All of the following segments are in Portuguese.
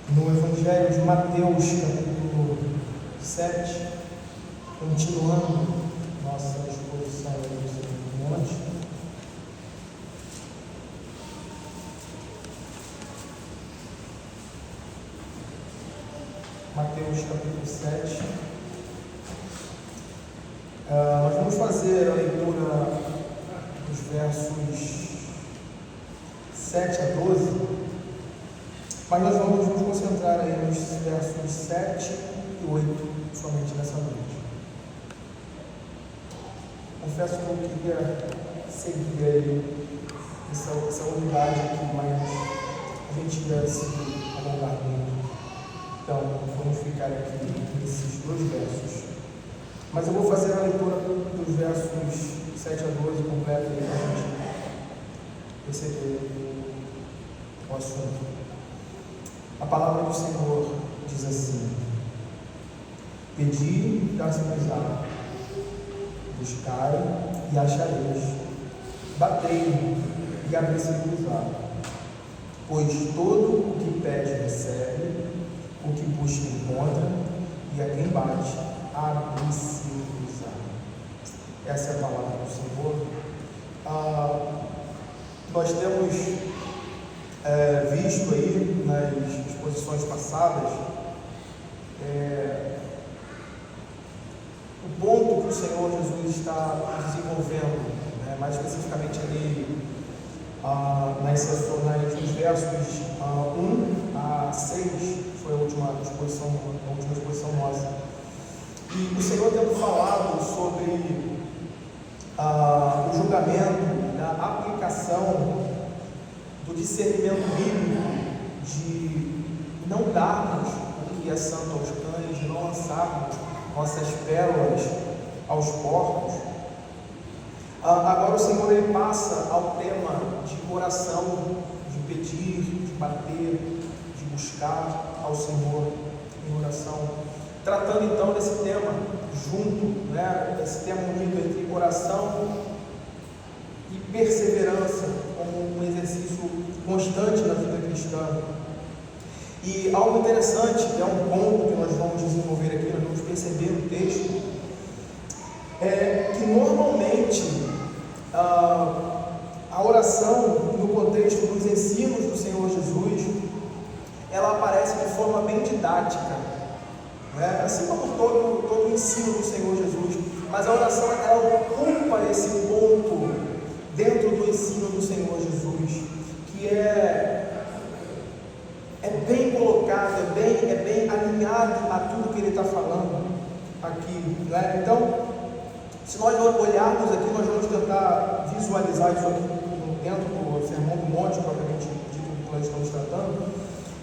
no Evangelho de Mateus, capítulo 7, continuando nossa exposição do Sermão do Monte. Mateus, capítulo 7. Nós vamos fazer a leitura dos versos 7 a 12, mas nós vamos nos concentrar aí nos versos 7 e 8 somente nessa noite. Confesso que eu queria seguir aí essa unidade aqui, mas a gente ia se alongar muito. Então, vamos ficar aqui nesses dois versos. Mas eu vou fazer a leitura dos versos 7 a 12 completa aí para a gente perceber o assunto. A palavra do Senhor diz assim: pedi e dar-se-vos-á, buscai e achareis, batei e abrir-se-vos-á. Pois todo o que pede recebe, o que busca encontra, e a quem bate abrir-se-vos-á. Essa é a palavra do Senhor. Nós temos visto aí nas exposições passadas o ponto que o Senhor Jesus está desenvolvendo, mais especificamente ali nos versos 1 a 6, foi a última exposição nossa. E o Senhor tendo falado sobre o julgamento, a aplicação do discernimento bíblico de não darmos o que é santo aos cães, de não lançarmos nossas pérolas aos porcos. Agora o Senhor ele passa ao tema de oração, de pedir, de bater, de buscar ao Senhor em oração, tratando então desse tema junto, esse tema unido entre oração e perseverança como um exercício constante na vida cristã. E algo interessante, um ponto que nós vamos desenvolver aqui, nós vamos perceber no texto, é que normalmente a oração, no contexto dos ensinos do Senhor Jesus, ela aparece de forma bem didática, assim como todo o ensino do Senhor Jesus, mas a oração ela ocupa esse ponto dentro do ensino do Senhor Jesus, que é bem colocado, é bem alinhado a tudo que ele está falando aqui, Então, se nós olharmos aqui, nós vamos tentar visualizar isso aqui dentro do Sermão do Monte, propriamente dito, que nós estamos tratando.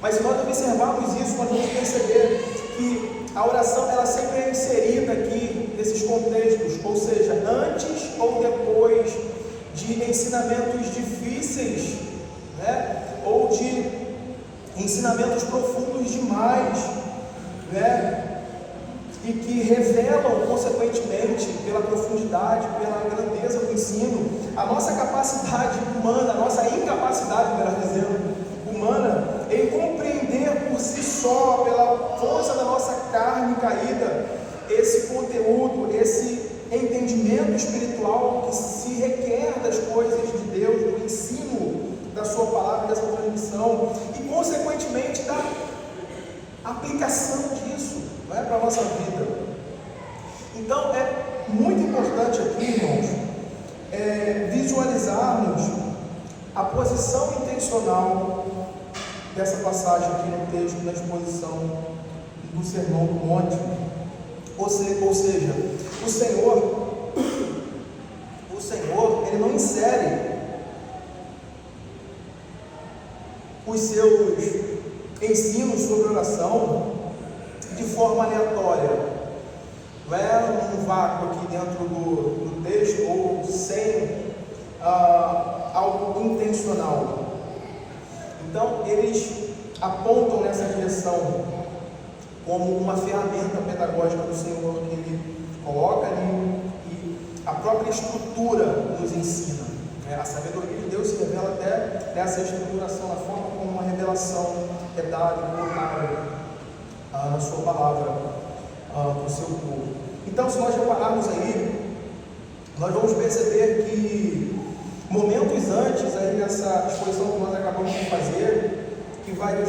Mas se nós observarmos isso, nós vamos perceber que a oração ela sempre é inserida aqui nesses contextos, ou seja, antes ou depois de ensinamentos difíceis, ou de ensinamentos profundos demais, e que revelam, consequentemente, pela profundidade, pela grandeza do ensino, a nossa capacidade humana, a nossa incapacidade, melhor dizendo, humana, em compreender por si só, pela força da nossa carne caída, esse conteúdo, esse entendimento espiritual que se requer das coisas de Deus, do ensino da sua palavra, dessa transmissão, e consequentemente da aplicação disso para a nossa vida. Então é muito importante aqui, irmãos, visualizarmos a posição intencional dessa passagem aqui no texto, na exposição do Sermão do Monte. Ou seja, o Senhor ele não insere os seus ensinos sobre oração de forma aleatória, não é num vácuo aqui dentro do texto ou sem algo intencional. Então eles apontam nessa direção como uma ferramenta pedagógica do Senhor que Ele coloca ali, e a própria estrutura nos ensina. A sabedoria de Deus se revela até nessa estruturação, na forma como uma revelação é dada e colocada na sua palavra para o seu povo. Então, se nós repararmos aí, nós vamos perceber que momentos antes, aí nessa exposição que nós acabamos de fazer, que vai do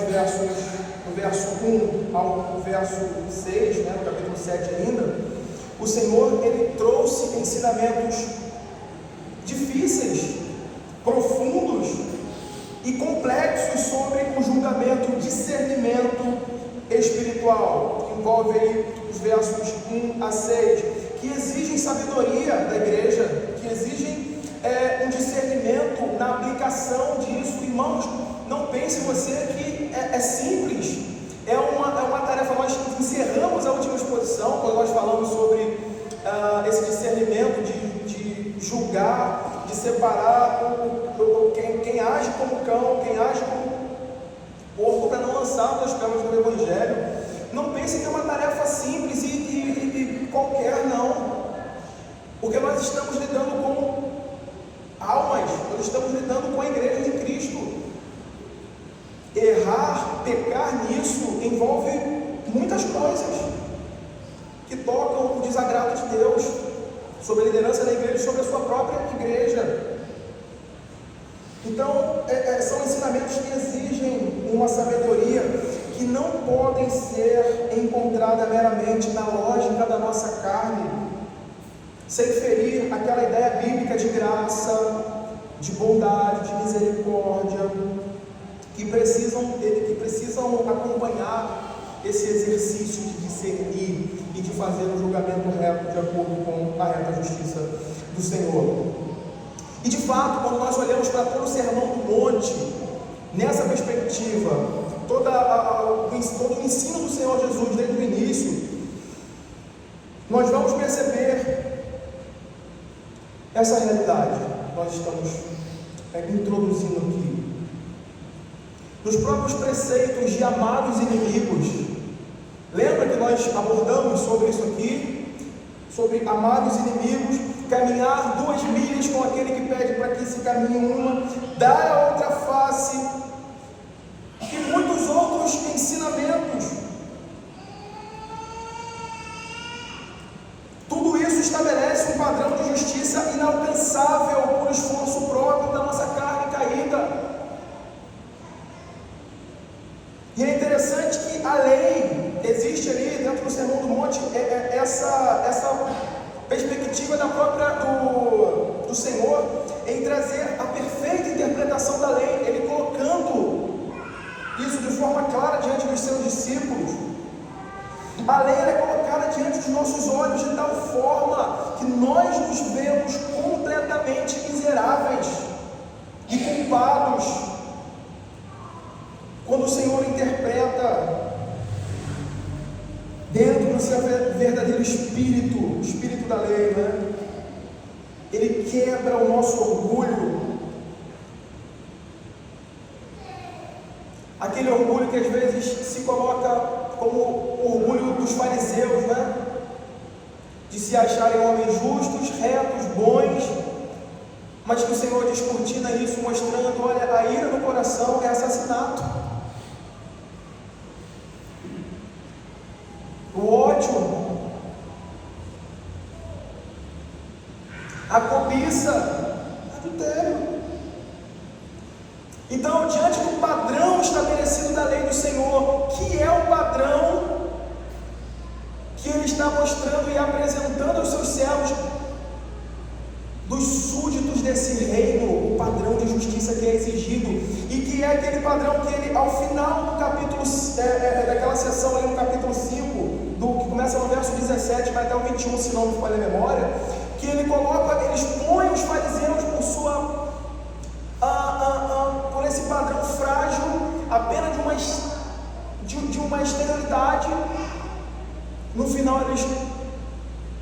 verso 1 ao verso 6, né, no capítulo 7 ainda, o Senhor, Ele trouxe ensinamentos difíceis, profundos e complexos sobre o julgamento, o discernimento espiritual, que envolve aí os versos 1 a 6, que exigem sabedoria da igreja, que exigem um discernimento na aplicação disso. Irmãos, não pense você que é simples, é uma tarefa. Nós encerramos a última exposição, quando nós falamos sobre esse discernimento de julgar, de separar quem age como cão, quem age como porco, para não lançar das camas do Evangelho. Não pense que é uma tarefa simples e qualquer, não, porque nós estamos lidando com almas, nós estamos lidando com a igreja de Cristo. Errar, pecar nisso envolve muitas coisas que tocam o desagrado de Deus sobre a liderança da igreja e sobre a sua própria igreja. Então, são ensinamentos que exigem uma sabedoria que não podem ser encontradas meramente na lógica da nossa carne, sem ferir aquela ideia bíblica de graça, de bondade, de misericórdia, que precisam acompanhar esse exercício de discernir e de fazer um julgamento reto de acordo com a reta justiça do Senhor. E de fato, quando nós olhamos para todo o Sermão do Monte, nessa perspectiva, todo o ensino do Senhor Jesus desde o início, nós vamos perceber essa realidade. Nós estamos introduzindo aqui. Nos próprios preceitos de amar os inimigos. Lembra que nós abordamos sobre isso aqui? Sobre amar os inimigos, caminhar 2 milhas com aquele que pede para que se caminhe uma, dar a outra face, e muitos outros ensinamentos. Tudo isso estabelece um padrão de justiça inalcançável por esforço próprio da nossa carne caída. E é interessante que a lei existe ali dentro do Sermão do Monte, essa perspectiva da própria do Senhor em trazer a perfeita interpretação da lei, Ele colocando isso de forma clara diante dos seus discípulos. A lei é colocada diante dos nossos olhos de tal forma que nós nos vemos completamente miseráveis e culpados quando o Senhor interpreta dentro do seu verdadeiro espírito da lei, né? Ele quebra o nosso orgulho, aquele orgulho que às vezes se coloca como o orgulho dos fariseus, né? De se acharem homens justos, retos, bons, mas que o Senhor descortina isso, mostrando, olha, a ira do coração é assassinato. O ódio, a cobiça, adultério. Então, diante do padrão estabelecido da lei do Senhor, que é o padrão que Ele está mostrando e apresentando aos seus servos, dos súditos desse reino, o padrão de justiça que é exigido, e que é aquele padrão que Ele, ao final do capítulo, daquela sessão ali no capítulo 5, que começa no verso 17, vai até o 21, se não me falha a memória, que Ele coloca, Ele expõe os fariseus por esse padrão frágil, apenas de uma exterioridade. No final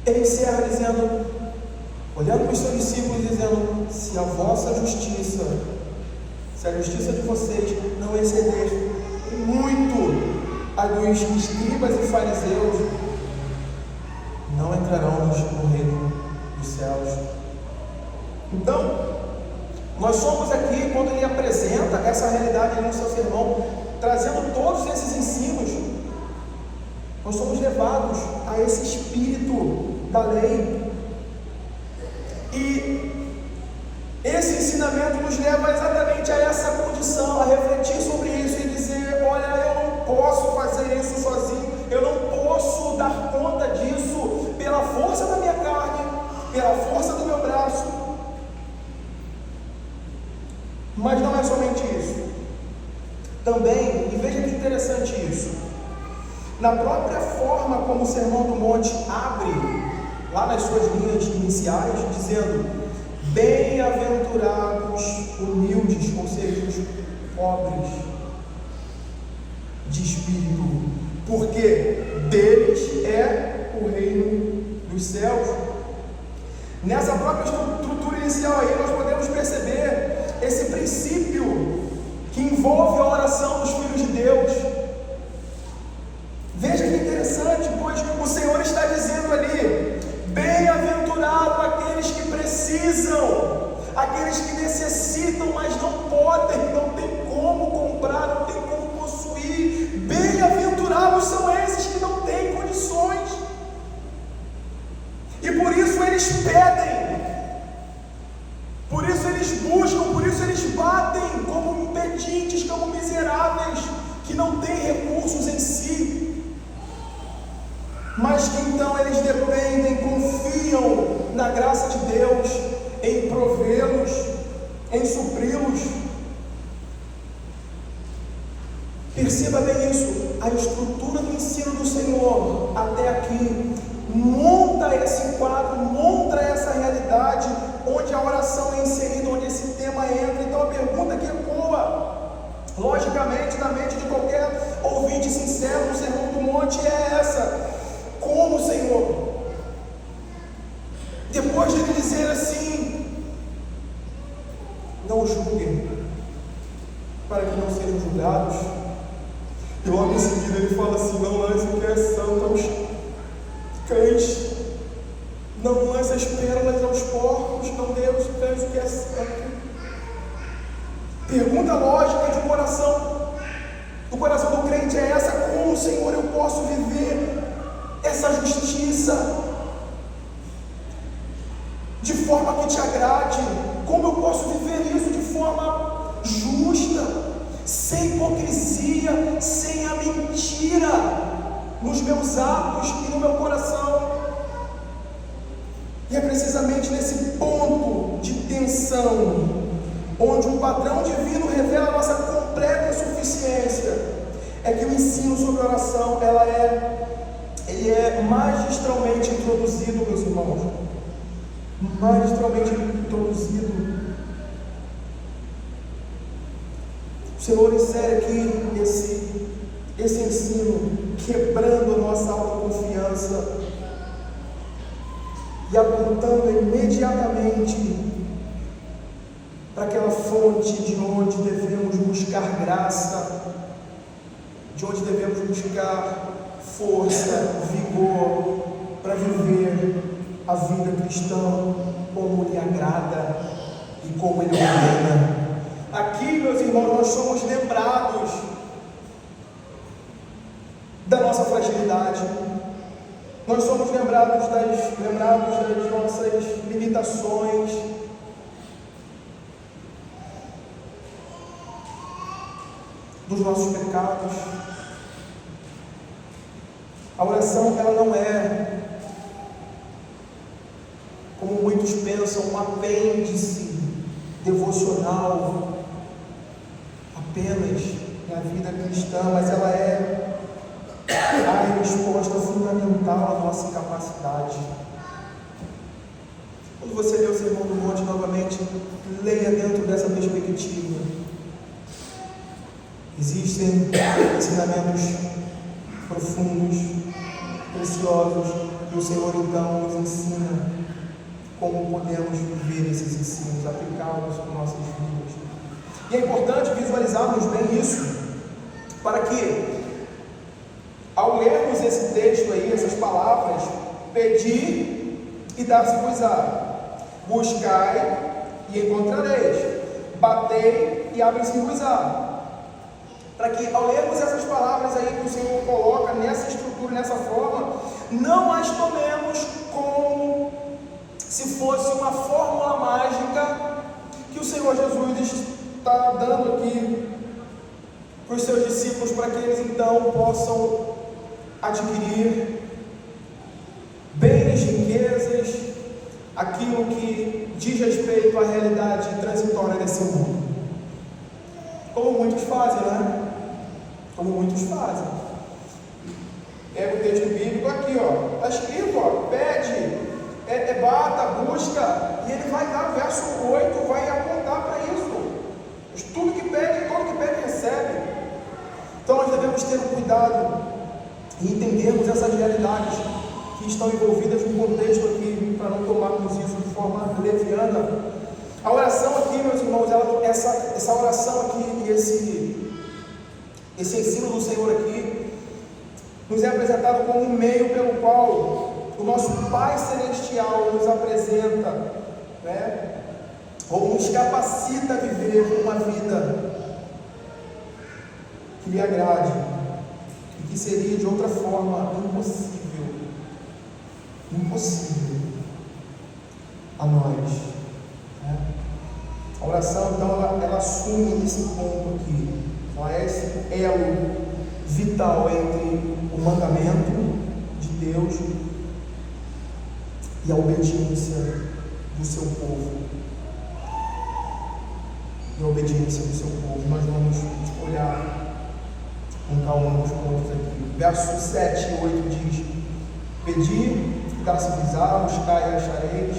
Ele encerra dizendo, olhando para os seus discípulos, dizendo, se a vossa justiça, se a justiça de vocês não exceder muito a dos escribas e fariseus, não entrarão no reino dos céus. Então, nós somos aqui, quando Ele apresenta essa realidade no seu sermão, trazendo todos esses ensinos, Nós somos levados a esse espírito da lei. E esse ensinamento nos leva exatamente a essa condição, a refletir sobre isso e dizer: olha, eu não posso fazer isso sozinho, eu não posso dar conta disso pela força da minha carne, pela força do meu braço. Mas não é somente isso. Também, e veja que interessante isso, na própria forma como o Sermão do Monte abre, lá nas suas linhas iniciais, dizendo: bem-aventurados humildes, ou seja, os pobres de espírito, porque deles é o reino dos céus. Nessa própria estrutura inicial aí, nós podemos perceber esse princípio que envolve a oração dos filhos de Deus. Veja que interessante, pois o Senhor está dizendo ali: bem-aventurado aqueles que precisam, aqueles que necessitam, mas não podem, não tem como comprar, não tem como possuir. Bem-aventurados são esses que não têm condições, e por isso eles pedem, por isso eles buscam, por isso eles batem como pedintes, como miseráveis, que não têm recursos em si, mas que então eles dependem, confiam na graça de Deus, em provê-los, em supri-los. Perceba bem isso, a estrutura do ensino do Senhor até aqui monta esse quadro, monta essa realidade, onde a oração é inserida, onde esse tema entra. Então a pergunta que ecoa, logicamente, na mente de qualquer ouvinte sincero no Sermão do Monte é essa: como, Senhor? Depois de ele dizer assim: não julguem, para que não sejam julgados, e logo em seguida ele fala assim: não lance o que é santo aos cães, não lance as pérolas aos porcos, não dê aos cães o que é santo. Pergunta lógica de coração, do coração do crente é essa: como, Senhor, eu posso viver essa justiça de forma que te agrade? Como eu posso viver isso de forma justa, sem hipocrisia, sem a mentira nos meus atos e no meu coração? E é precisamente nesse ponto de tensão, onde o padrão divino revela a nossa completa insuficiência, é que o ensino sobre oração, ele é magistralmente introduzido, meus irmãos, magistralmente introduzido. O Senhor insere aqui esse ensino, quebrando a nossa autoconfiança e apontando imediatamente para aquela fonte de onde devemos buscar graça, de onde devemos buscar força, vigor para viver a vida cristã como lhe agrada e como ele ordena. Aqui, meus irmãos, nós somos lembrados da nossa fragilidade, nós somos lembrados das nossas limitações, dos nossos pecados. A oração, ela não é, como muitos pensam, um apêndice devocional apenas na vida cristã, mas ela é a resposta fundamental à nossa capacidade. Quando você lê o Sermão do Monte novamente, leia dentro dessa perspectiva. Existem ensinamentos profundos, preciosos, que o Senhor então nos ensina como podemos viver esses ensinos, aplicá-los em nossas vidas. E é importante visualizarmos bem isso, para que, ao lermos esse texto aí, essas palavras, pedir e dar-se-vos-á, buscai e encontrareis, batei e abre-se-vos-á. Para que, ao lermos essas palavras aí que o Senhor coloca nessa estrutura nessa forma, não as tomemos como se fosse uma fórmula mágica que o Senhor Jesus está dando aqui para os seus discípulos, para que eles então possam adquirir bens, riquezas, aquilo que diz respeito à realidade transitória desse mundo. Como muitos fazem, né? Como muitos fazem. Pega o texto bíblico aqui, ó. Está escrito, ó, pede, bata, busca, e ele vai dar, verso 8, vai apontar para isso. Tudo que pede, recebe. Então nós devemos ter um cuidado e entendermos essas realidades que estão envolvidas no contexto aqui, para não tomarmos isso de forma leviana. A oração aqui, meus irmãos, essa oração aqui e esse ensino do Senhor aqui nos é apresentado como um meio pelo qual o nosso Pai Celestial nos apresenta, né, ou nos capacita a viver uma vida que lhe agrade e que seria de outra forma impossível a nós, né? A oração então ela assume esse ponto aqui, ela é esse elo vital entre o mandamento de Deus e a obediência do seu povo. Nós vamos olhar com calma os pontos aqui. Versos 7 e 8 diz: pedi, dar-se-vos-á, buscai e achareis,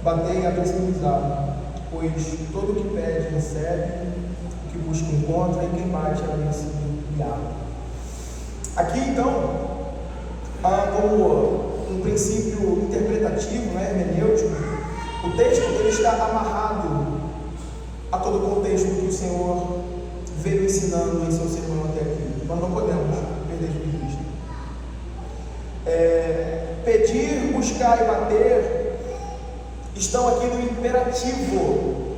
batei e abrir-se-vos-á, pois todo o que pede recebe, o que busca encontra, e quem bate abrir-se-lhe-á. Aqui então, como um princípio interpretativo, né, hermenêutico, o texto ele está amarrado a todo o contexto que o Senhor veio ensinando em seu sermão até aqui. Nós não podemos perder de vista. Pedir, buscar e bater estão aqui no imperativo,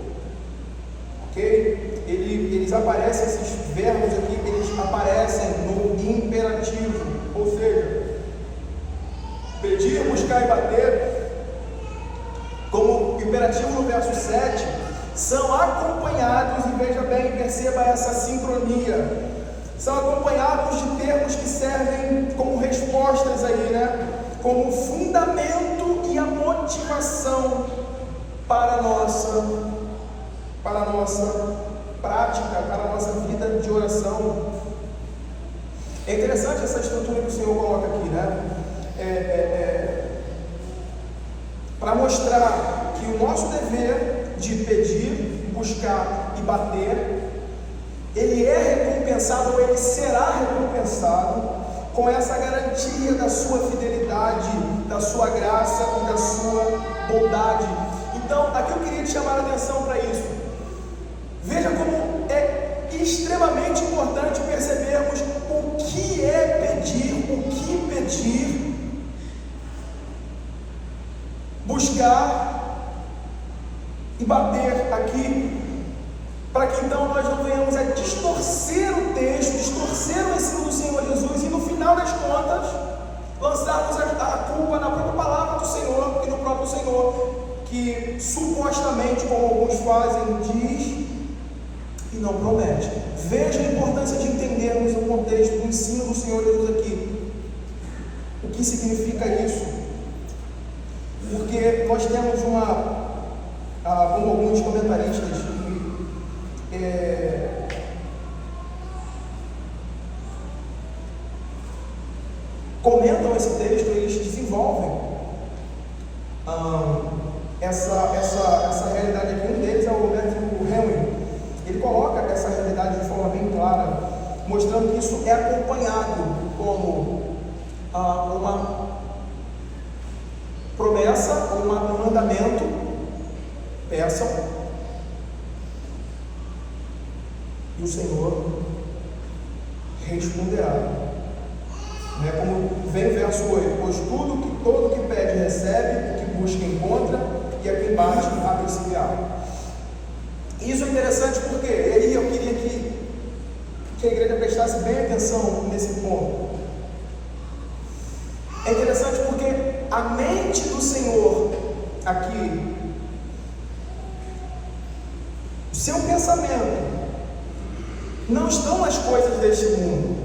ok? Eles aparecem, esses verbos aqui, eles aparecem no imperativo, ou seja, pedir, buscar e bater, como imperativo no verso 7, são acompanhados, e veja bem, perceba essa sincronia, são acompanhados de termos que servem como respostas aí, né? Como fundamento e a motivação para a nossa prática, para a nossa vida de oração. É interessante essa estrutura que o Senhor coloca aqui, né? Para mostrar que o nosso dever de pedir, buscar e bater, ele é recompensado, ou ele será recompensado com essa garantia da sua fidelidade, da sua graça e da sua bondade. Então, aqui eu queria te chamar a atenção para isso. Veja como é extremamente importante percebermos o que é pedir, buscar e bater aqui, para que então nós não venhamos a distorcer o texto, distorcer o ensino do Senhor Jesus e no final das contas lançarmos a culpa na própria palavra do Senhor e no próprio Senhor, que supostamente, como alguns fazem, diz e não promete. Veja a importância de entendermos o contexto do ensino do Senhor Jesus aqui. O que significa isso? Porque nós temos como alguns comentaristas comentam esse texto, eles desenvolvem essa realidade aqui. Um deles é o Matthew Henry. Ele coloca essa realidade de forma bem clara, mostrando que isso é acompanhado como uma promessa, um mandamento: peçam, e o Senhor responderá. Como vem o verso 8: pois todo que pede recebe, o que busca encontra, e a quem bate abre-se-lhe-á. Isso é interessante porque aí eu queria que a igreja prestasse bem atenção nesse ponto. É interessante porque a mente do Senhor aqui, o seu pensamento, não estão nas coisas deste mundo.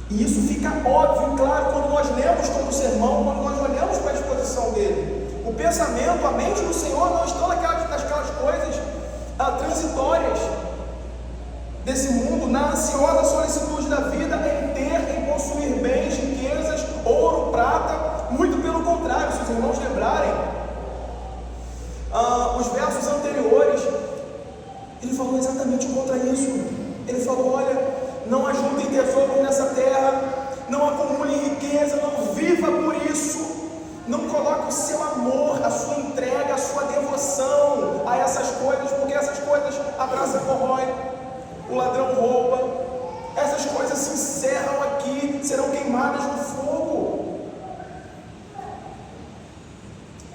E isso fica óbvio e claro quando nós lemos todo o sermão, quando nós olhamos para a exposição dele. O pensamento, a mente do Senhor não estão naquelas coisas transitórias desse mundo, na ansiosa solicitude da vida em ter, em possuir bens, riquezas, ouro, prata. Muito pelo contrário, se os irmãos lembrarem, os versos anteriores, ele falou exatamente contra isso. Ele falou: olha, não ajuntem tesouros nessa terra, não acumulem riqueza, não viva por isso, não coloque o seu amor, a sua entrega, a sua devoção a essas coisas, porque essas coisas a traça corrói, o ladrão rouba, essas coisas se encerram aqui, serão queimadas no fogo.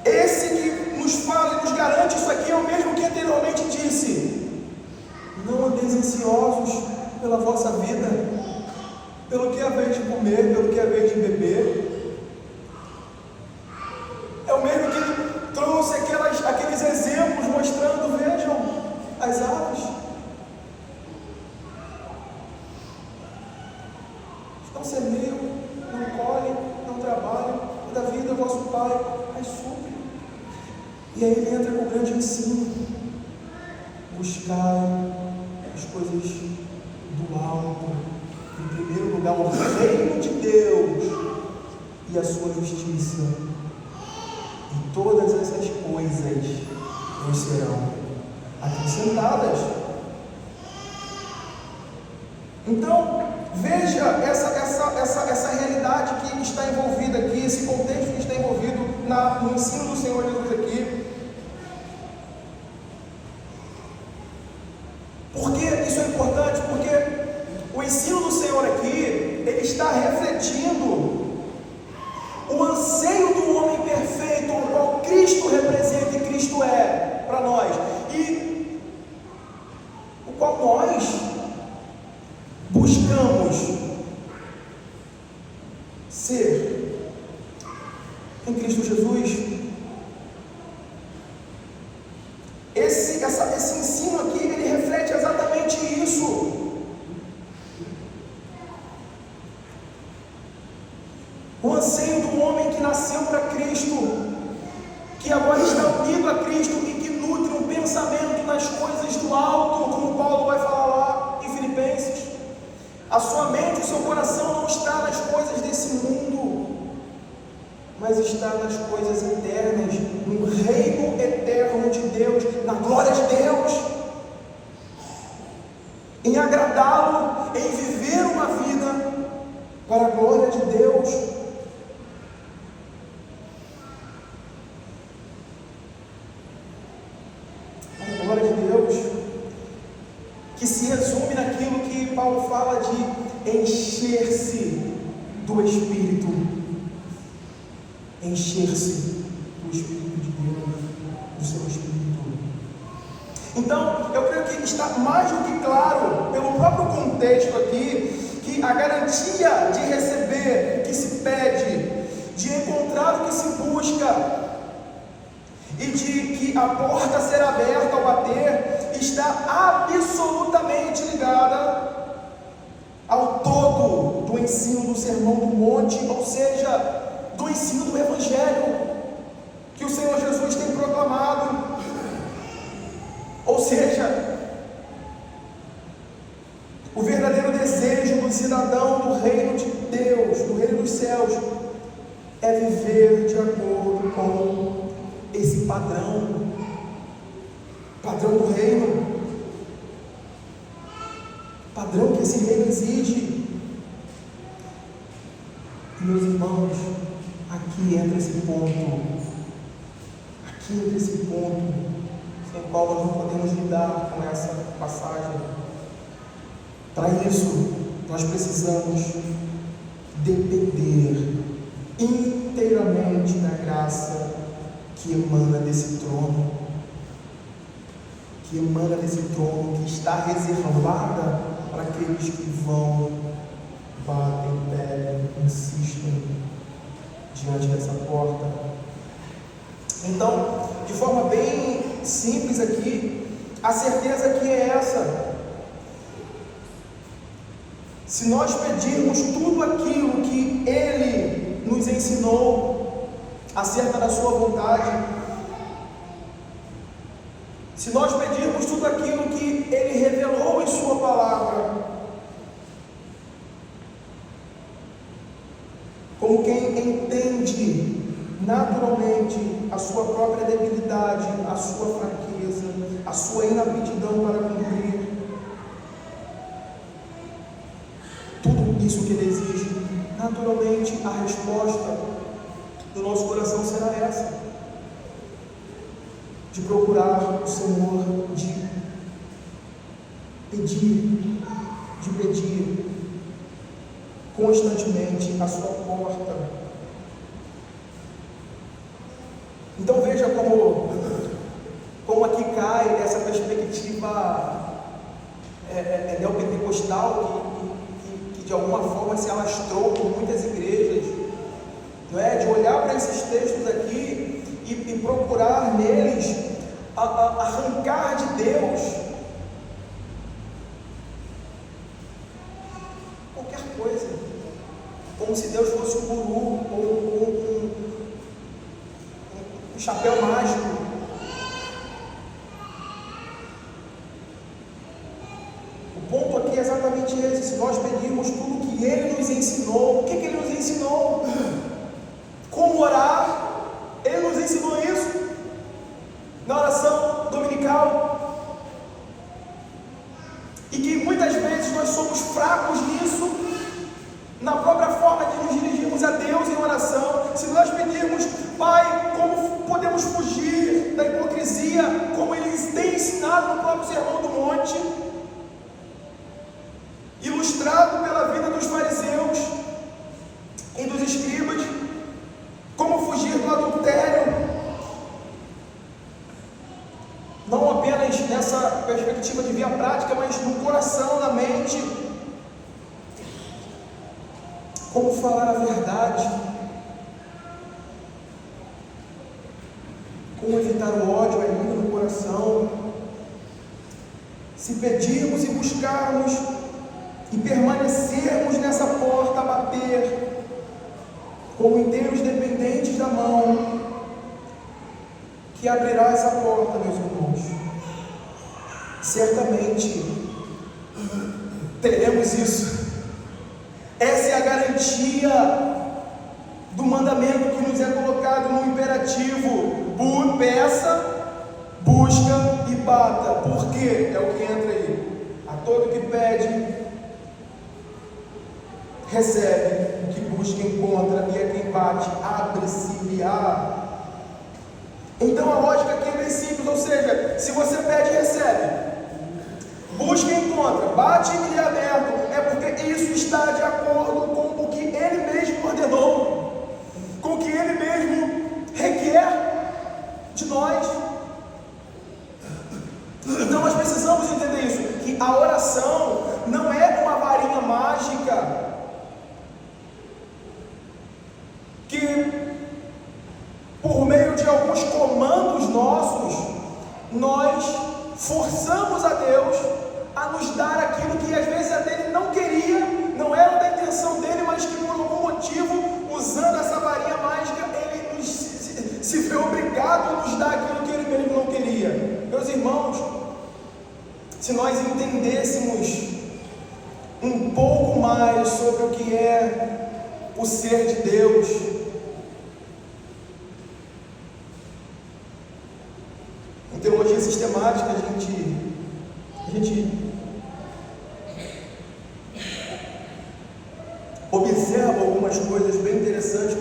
Esse que nos fala e nos garante isso aqui é o mesmo que anteriormente disse: não andeis ansiosos pela vossa vida, pelo que é a vez de comer, pelo que é a vez de beber. É o mesmo que ele trouxe aqueles exemplos mostrando, vejam, as aves não semeiam, não colhem, não trabalham, da vida o vosso Pai as supre. E aí ele entra com o grande ensino: buscai as coisas do alto, em primeiro lugar o reino de Deus e a sua justiça, e todas essas coisas vos serão acrescentadas. Então veja essa realidade que está envolvida aqui, esse contexto que está envolvido no ensino do Senhor Jesus aqui. Por que isso é importante? Porque o ensino do Senhor aqui, ele está refletindo o anseio do homem perfeito, o qual Cristo representa e Cristo é para nós, e o qual nós buscamos ser em Cristo Jesus. Esse ensino aqui, ele reflete exatamente isso. O anseio do homem que nasceu para Cristo, que agora está unido a Cristo e que nutre um pensamento nas coisas do alto, como Paulo vai falar lá em Filipenses. A sua mente, o seu coração não está nas coisas desse mundo, mas está nas coisas eternas, no reino eterno de Deus, na glória de Deus, em agradá-lo, em viver uma vida para a glória de Deus. A glória de Deus, que se resume naquilo que Paulo fala de encher-se do Espírito. Encher-se do Espírito de Deus, do seu Espírito. Então, eu creio que está mais do que claro, pelo próprio contexto aqui, que a garantia de receber, que se pede, de encontrar o que se busca, e de que a porta será aberta ao bater, está absolutamente ligada ao todo do ensino do Sermão do Monte, ou seja, do ensino do Evangelho que o Senhor Jesus tem proclamado. Ou seja, o verdadeiro desejo do cidadão do reino de Deus, do reino dos céus, é viver de acordo com esse padrão do reino, padrão que esse reino exige. Meus irmãos, aqui entra esse ponto, sem o qual nós não podemos lidar com essa passagem. Para isso, nós precisamos depender inteiramente da graça que emana desse trono, que está reservada para aqueles que vão, batem, pedem, insistem Então, de forma bem simples aqui, a certeza aqui é essa: se nós pedirmos tudo aquilo que Ele nos ensinou acerca da sua vontade, se nós pedirmos tudo aquilo que Ele revelou em sua palavra, como quem entende naturalmente a sua própria debilidade, a sua fraqueza, a sua inaptidão para cumprir tudo isso que Ele exige, naturalmente a resposta do nosso coração será essa: de procurar o Senhor, de pedir constantemente a sua porta. Então veja como aqui cai essa perspectiva neopentecostal que de alguma forma se alastrou por muitas igrejas, não é? De olhar para esses textos aqui e procurar neles arrancar de Deus qualquer coisa, como se Deus fosse um guru ou um chapéu mágico. O ponto aqui é exatamente esse: se nós pedirmos tudo que Ele nos ensinou, o que Ele nos ensinou? Como orar? Ele nos ensinou isso na oração dominical, e que muitas vezes nós somos fracos nisso, na própria forma de nos dirigirmos a Deus em oração. Se nós pedirmos: Pai, como podemos fugir da hipocrisia, como Ele tem ensinado no próprio Sermão do Monte, ilustrado pela vida dos fariseus e dos escribas, como fugir do adultério, não apenas nessa perspectiva de via prática, mas no coração, na mente, como falar a verdade, como evitar o ódio ainda no coração. Se pedirmos e buscarmos e permanecermos nessa porta a bater, como inteiros dependentes da mão que abrirá essa porta, meus irmãos, certamente teremos isso. Essa é a garantia do mandamento que nos é colocado no imperativo: peça, busca e bata. Por quê? É o que entra aí: a todo que pede, recebe; o que busca, encontra; e a quem bate, abre-se-lhe-á. Então a lógica aqui é bem simples, ou seja, se você pede, recebe; busca e encontra; bate e lhe é aberto. É porque isso está de acordo com o que Ele mesmo ordenou, com o que Ele mesmo requer de nós. Então nós precisamos entender isso, que a oração não é uma varinha mágica que, por meio de alguns comandos nossos, nós forçamos a Deus a nos dar aquilo que às vezes até Ele não queria, não era da intenção dele, mas que por algum motivo, usando essa varinha mágica, Ele se vê obrigado a nos dar aquilo que Ele mesmo não queria. Meus irmãos, se nós entendêssemos um pouco mais sobre o que é o ser de Deus, em teologia sistemática, a gente observa algumas coisas bem interessantes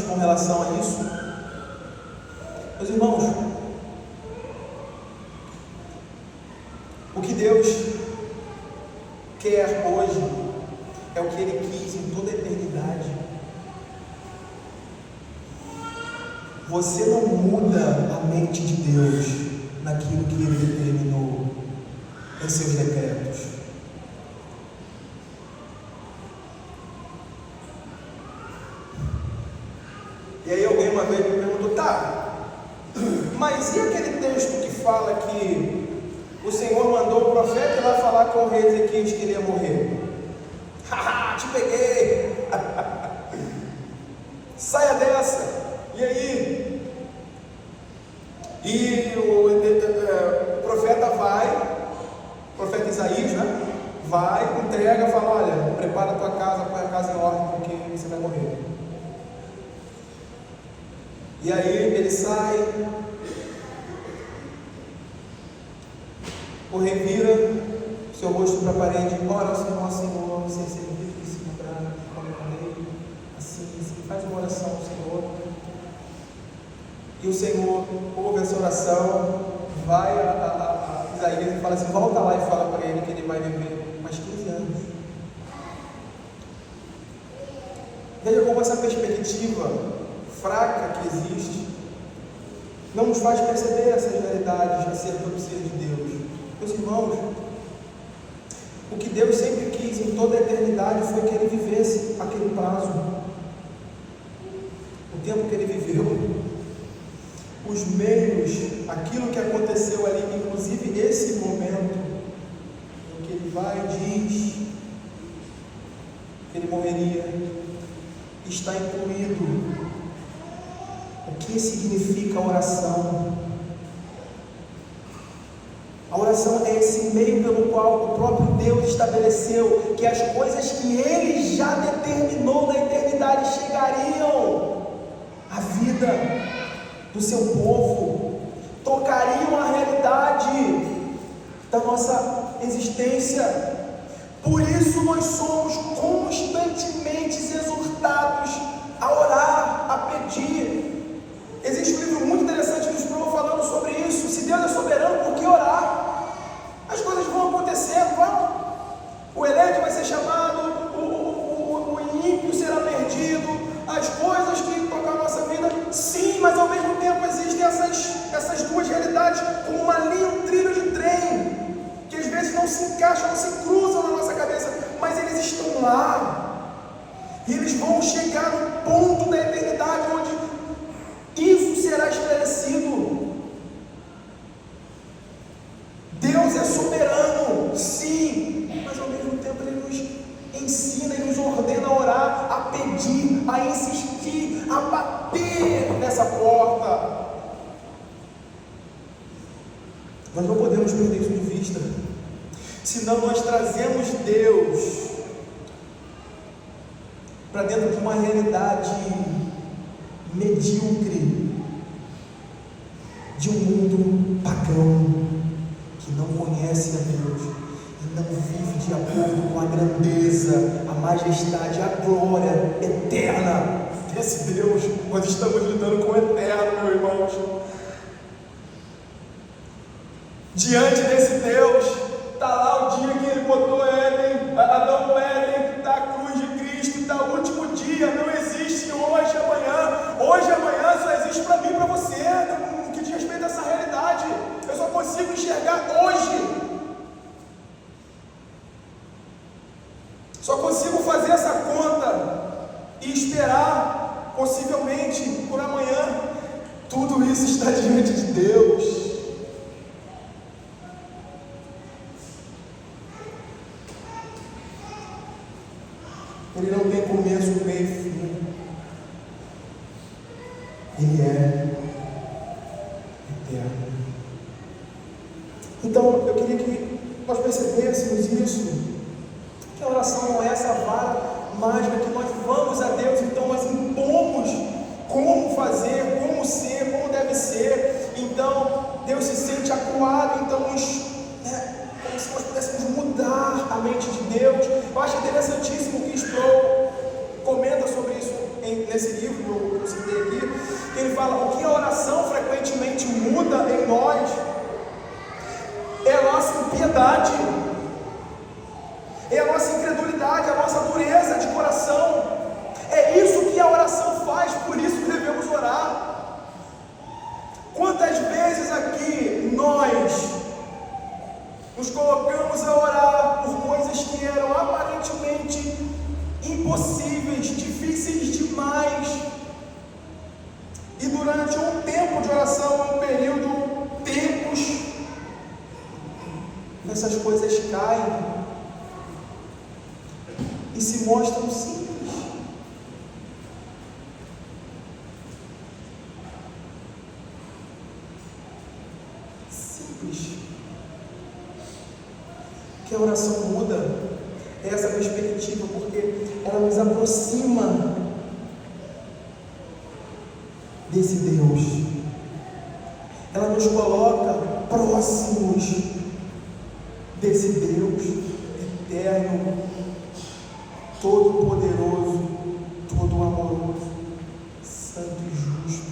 com relação a isso. Meus irmãos, o que Deus quer hoje é o que Ele quis em toda a eternidade. Você não muda a mente de Deus naquilo que Ele determinou em seus decretos. E aí alguém alguém uma vez me perguntou: tá, mas e aquele texto que fala que o Senhor mandou o profeta ir lá falar com o rei Ezequias que ele ia morrer? Haha, te peguei! Saia dessa! E aí? E o profeta vai, o profeta Isaías, né? Vai, entrega, fala: olha, prepara a tua casa, põe a casa em ordem, porque você vai morrer. E aí ele sai, o rei vira seu rosto para a parede, ora ao Senhor, sem ser visto em cima da como eu falei, assim, faz uma oração ao Senhor. E o Senhor ouve essa oração, vai a Isaías e fala assim: volta lá e fala para ele que ele vai viver mais 15 anos. Veja como essa perspectiva fraca que existe não nos faz perceber essas realidades acerca do ser de Deus. Meus irmãos, o que Deus sempre quis em toda a eternidade foi que ele vivesse aquele prazo, o tempo que ele viveu, os meios, aquilo que aconteceu ali, inclusive esse momento em que ele vai e diz que ele morreria, está incluído o que significa a oração. A oração é esse meio pelo qual o próprio Deus estabeleceu que as coisas que Ele já determinou na eternidade chegariam à vida do seu povo, tocariam a realidade da nossa existência. Por isso nós somos constantemente exortados a orar, a pedir. Existe um livro muito interessante do Sproul falando sobre isso. Se Deus é soberano, por que orar? As coisas vão acontecendo, vão. O eleito vai ser chamado, o ímpio será perdido, as coisas que tocam a nossa vida, sim, mas ao mesmo tempo existem essas duas realidades como uma linha, um trilho de trem, que às vezes não se encaixam, não se cruzam na nossa cabeça, mas eles estão lá, e eles vão chegar no ponto da eternidade onde isso será esclarecido. Deus é soberano, sim, mas ao mesmo tempo Ele nos ensina e nos ordena a orar, a pedir, a insistir, a bater nessa porta. Nós não podemos perder isso de vista, senão nós trazemos Deus para dentro de uma realidade medíocre, de um mundo pagão, que não conhece a Deus, e não vive de acordo com a grandeza, a majestade, a glória eterna desse Deus. Nós estamos lidando com o eterno, meus irmãos. Diante desse Deus, está lá o dia que Ele botou Adão no Éden, está a cruz de Cristo, está o último dia, não existe hoje, amanhã só existe para mim e para você, no que diz respeito a essa realidade. Eu só consigo enxergar hoje, só consigo fazer essa conta e esperar, possivelmente, por amanhã. Tudo isso está diante de Deus. Ele não tem começo, meio e fim. Ele é eterno. Então, eu queria que nós percebêssemos isso, que a oração não é essa vara mágica que nós vamos a Deus, então nós impomos como fazer, como ser, como deve ser. Então, Deus se sente acuado, então como se nós pudéssemos mudar a mente de Deus. Eu acho interessantíssimo o que Sproul comenta sobre isso nesse livro que eu citei aqui. Ele fala: o que a oração frequentemente muda em nós é a nossa impiedade, é a nossa incredulidade, a nossa dureza de coração. É isso que a oração faz, por isso que devemos orar. Quantas vezes aqui nós nos colocamos a orar por coisas que eram aparentemente impossíveis, difíceis demais, durante um tempo de oração, um período, tempos, essas coisas caem e se mostram simples. Que a oração muda essa perspectiva, porque ela nos aproxima desse Deus, ela nos coloca próximos desse Deus eterno, todo poderoso, todo amoroso, santo e justo.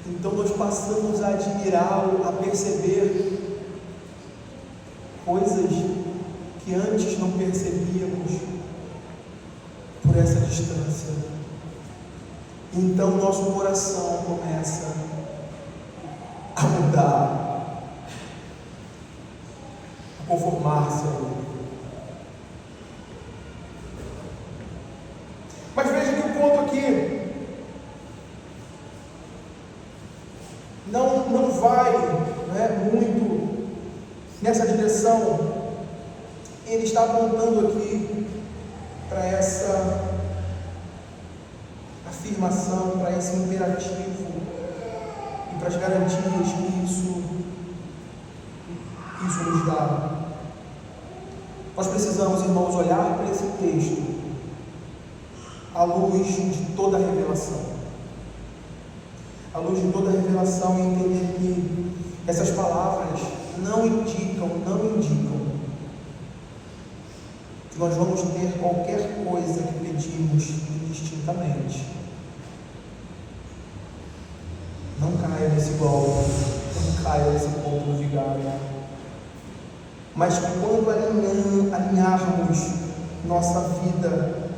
Então nós passamos a admirá-lo, a perceber coisas que antes não percebíamos por essa distância. Então nosso coração começa a mudar, a conformar-se a Ele. Mas veja que o ponto aqui não vai muito nessa direção. Ele está apontando aqui para essa afirmação, para esse imperativo e para as garantias que isso nos dá. Nós precisamos, irmãos, olhar para esse texto à luz de toda a revelação. À luz de toda a revelação e entender que essas palavras não indicam que nós vamos ter qualquer coisa que pedimos indistintamente. Não caia nesse golpe, não caia nesse ponto do vigário. Mas que quando alinharmos nossa vida,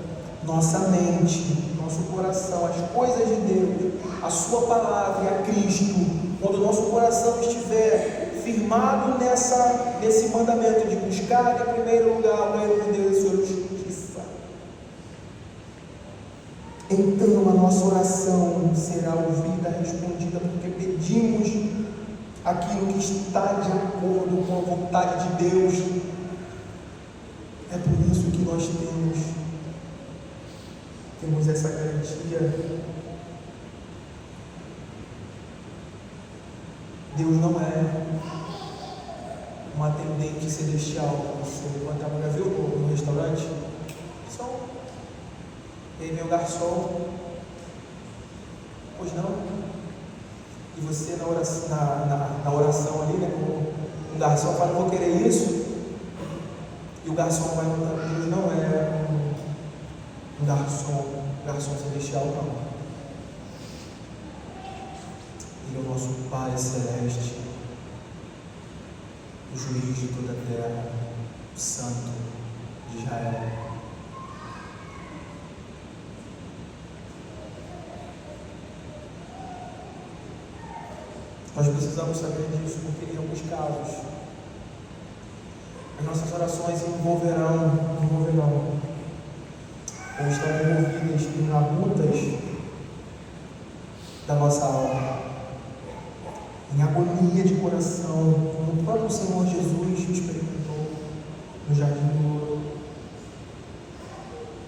nossa mente, nosso coração, as coisas de Deus, a Sua palavra e a Cristo, quando o nosso coração estiver firmado nesse mandamento de buscar em primeiro lugar o reino de Deus e sua justiça, então a nossa oração será ouvida, respondida, porque pedimos aquilo que está de acordo com a vontade de Deus. É por isso que nós temos essa garantia. Deus não é um atendente celestial. Você levanta a mulher, viu no restaurante? Garçom. E aí vem o garçom. Pois não? E você na oração ali, como um garçom fala, não vou querer isso. E o garçom vai notando, Deus não é um garçom celestial, não. Ele é o nosso Pai Celeste, o juiz de toda a terra, o Santo de Israel. Nós precisamos saber disso, porque em alguns casos as nossas orações envolverão ou estão envolvidas em labutas da nossa alma, em agonia de coração, como o próprio Senhor Jesus experimentou no jardim do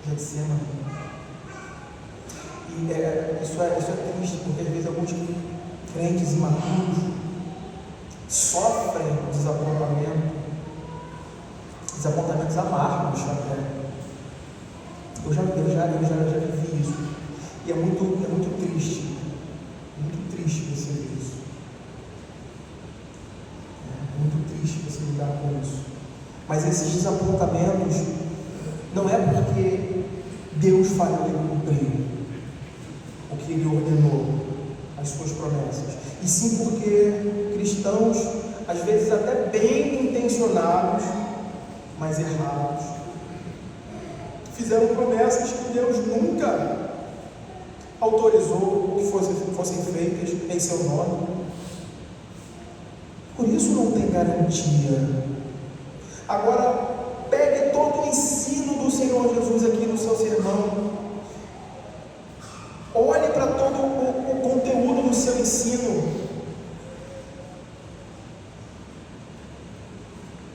Getsemane. E isso é triste, porque às vezes alguns crentes imaturos sofrem desapontamentos amargos até. Eu já vivi isso, e é muito triste você ver isso. É muito triste você lidar com isso. Mas esses desapontamentos não é porque Deus falhou em cumprir o que Ele ordenou, as suas promessas, e sim porque cristãos, às vezes até bem intencionados, mas errados, fizeram promessas que Deus nunca autorizou que fossem feitas em seu nome. Por isso não tem garantia. Agora, pegue todo o ensino do Senhor Jesus aqui no seu sermão, olhe para todo o conteúdo do no seu ensino.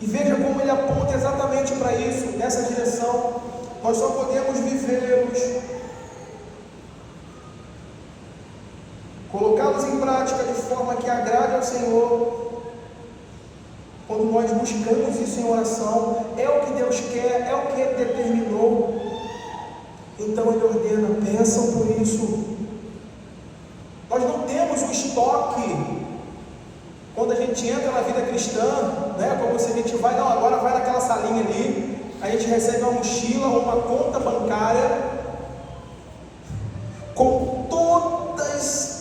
E veja como ele aponta exatamente para isso, nessa direção. Nós só podemos vivê-los, colocá-los em prática de forma que agrade ao Senhor, quando nós buscamos isso em oração. É o que Deus quer, é o que Ele determinou. Então Ele ordena, peçam por isso. Nós não temos o estoque. Quando a gente entra na vida cristã, né, como se a gente vai, não, agora vai naquela salinha ali, a gente recebe uma mochila ou uma conta bancária com todas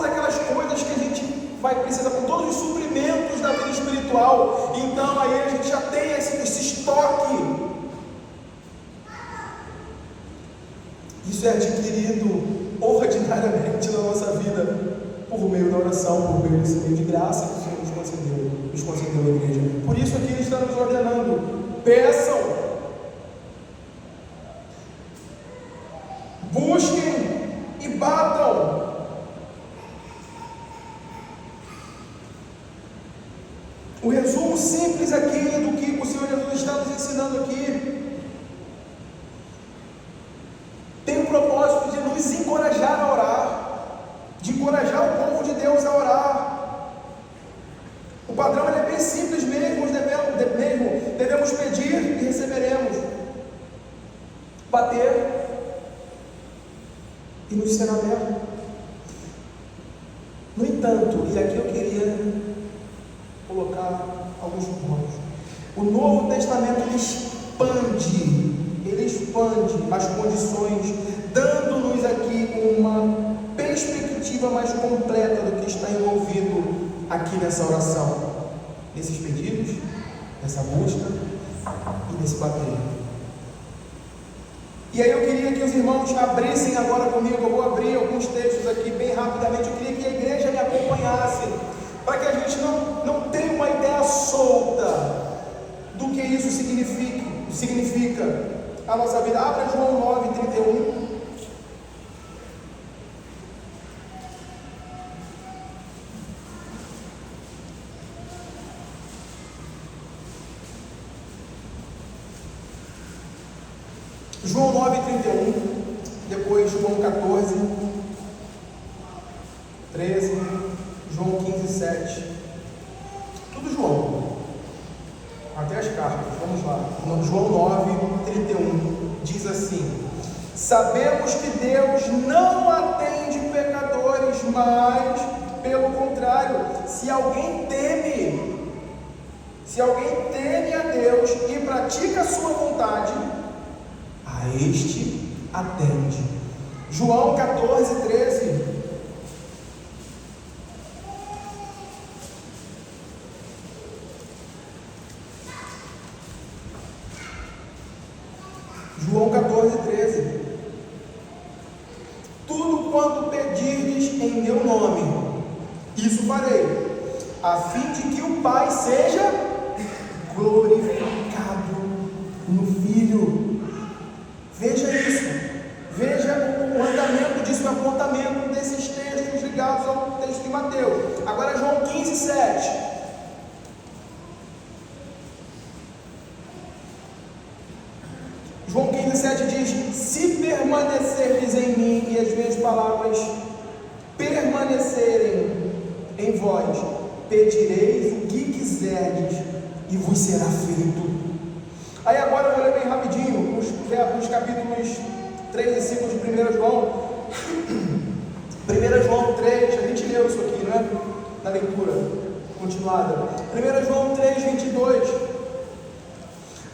aquelas coisas que a gente vai precisar, com todos os suprimentos da vida espiritual. Então aí a gente já tem esse estoque. Isso é adquirido ordinariamente na nossa vida por meio da oração, por meio desse meio de graça que o Senhor nos concedeu a igreja. Por isso aqui Ele está nos ordenando: peçam, busquem e batam. O resumo simples aqui do que o Senhor Jesus está nos ensinando aqui tem o propósito de nos encorajar a orar, de encorajar o povo de Deus a orar. O padrão é bem simples mesmo, devemos pedir e receberemos, bater e nos será aberto. No entanto, e aqui eu queria colocar alguns pontos. O Novo Testamento ele expande as condições, dando-nos aqui uma perspectiva mais completa do que está envolvido aqui nessa oração, nesses pedidos, nessa busca e nesse bater. E aí eu queria que os irmãos abrissem agora comigo. Eu vou abrir alguns textos aqui bem rapidamente. Eu queria que a igreja me acompanhasse, para que a gente não tenha uma ideia solta do que isso significa a nossa vida. Abra João 9:31. João 9:31, depois João 14, 13, João 15:7, tudo João, até as cartas. Vamos lá. João 9:31 diz assim: sabemos que Deus não atende pecadores, mas pelo contrário, se alguém teme a Deus e pratica a sua vontade, a este atende. João 14:13. João 14:13. Tudo quanto pedirdes em meu nome, isso farei, a fim de que o Pai seja glorificado no Filho. Veja isso, veja o andamento disso, o apontamento desses textos ligados ao texto de Mateus. Agora João 15:7. João 15:7 diz: se permanecerdes em mim e as minhas palavras permanecerem em vós, pedireis o que quiserdes e vos será feito. Aí agora eu vou ler bem rapidinho os capítulos 3 e 5 de 1 João. 1 João 3, a gente leu isso aqui, né? Na leitura continuada. 1 João 3:22.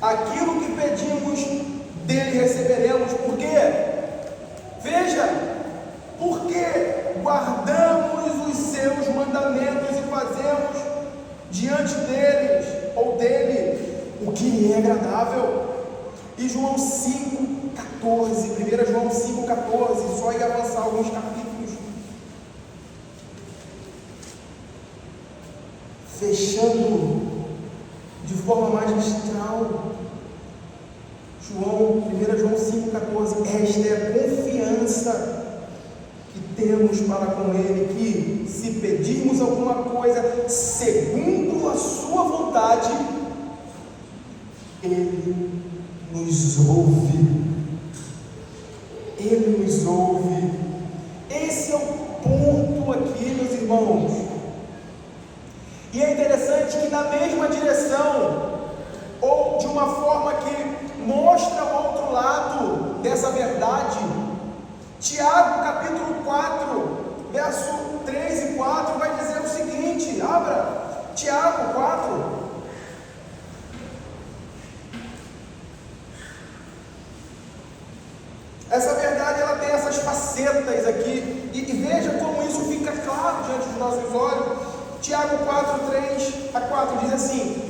Aquilo que pedimos dele receberemos. Por quê? Veja, porque guardamos os seus mandamentos e fazemos diante deles ou dele o que lhe é agradável. E João 5:14, 1 João 5:14, só ia avançar alguns capítulos, fechando de forma magistral. 1 João 5:14, esta é a confiança que temos para com Ele que, se pedirmos alguma coisa segundo a sua vontade, Ele nos ouve. Ele nos ouve. Esse é o ponto aqui, meus irmãos. E é interessante que na mesma direção, ou de uma forma que mostra o outro lado dessa verdade, Tiago capítulo 4, verso 3 e 4 vai dizer o seguinte, abra, Tiago 4, essa verdade ela tem essas facetas aqui, e veja como isso fica claro diante dos nossos olhos. Tiago 4, 3 a 4 diz assim: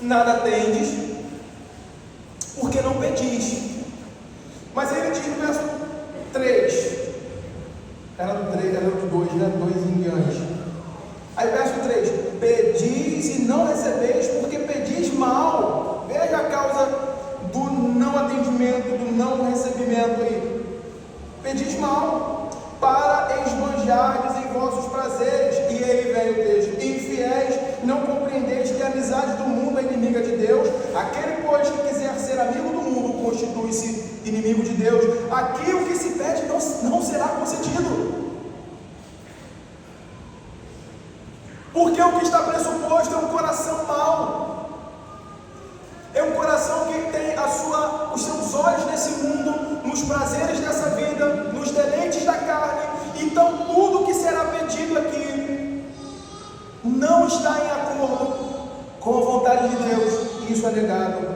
nada tendes, porque não pedis. Mas ele diz no verso 3, era do 3, era do 2, né? 2 em diante. Aí verso 3: pedis e não recebeis, porque pedis mal. Veja a causa do não atendimento, do não recebimento aí. Pedis mal, para esbanjardes em vossos prazeres. E aí vem o texto: infiéis, não compreendeis que a amizade do mundo é inimiga de Deus. Aquele, pois, que quiser ser amigo do mundo, constitui-se inimigo de Deus. Aqui o que se pede não será concedido, porque o que está pressuposto é um coração mau, é um coração que tem os seus olhos nesse mundo, nos prazeres dessa vida, nos deleites da carne. Então tudo que será pedido aqui não está em acordo com a vontade de Deus, e isso é negado.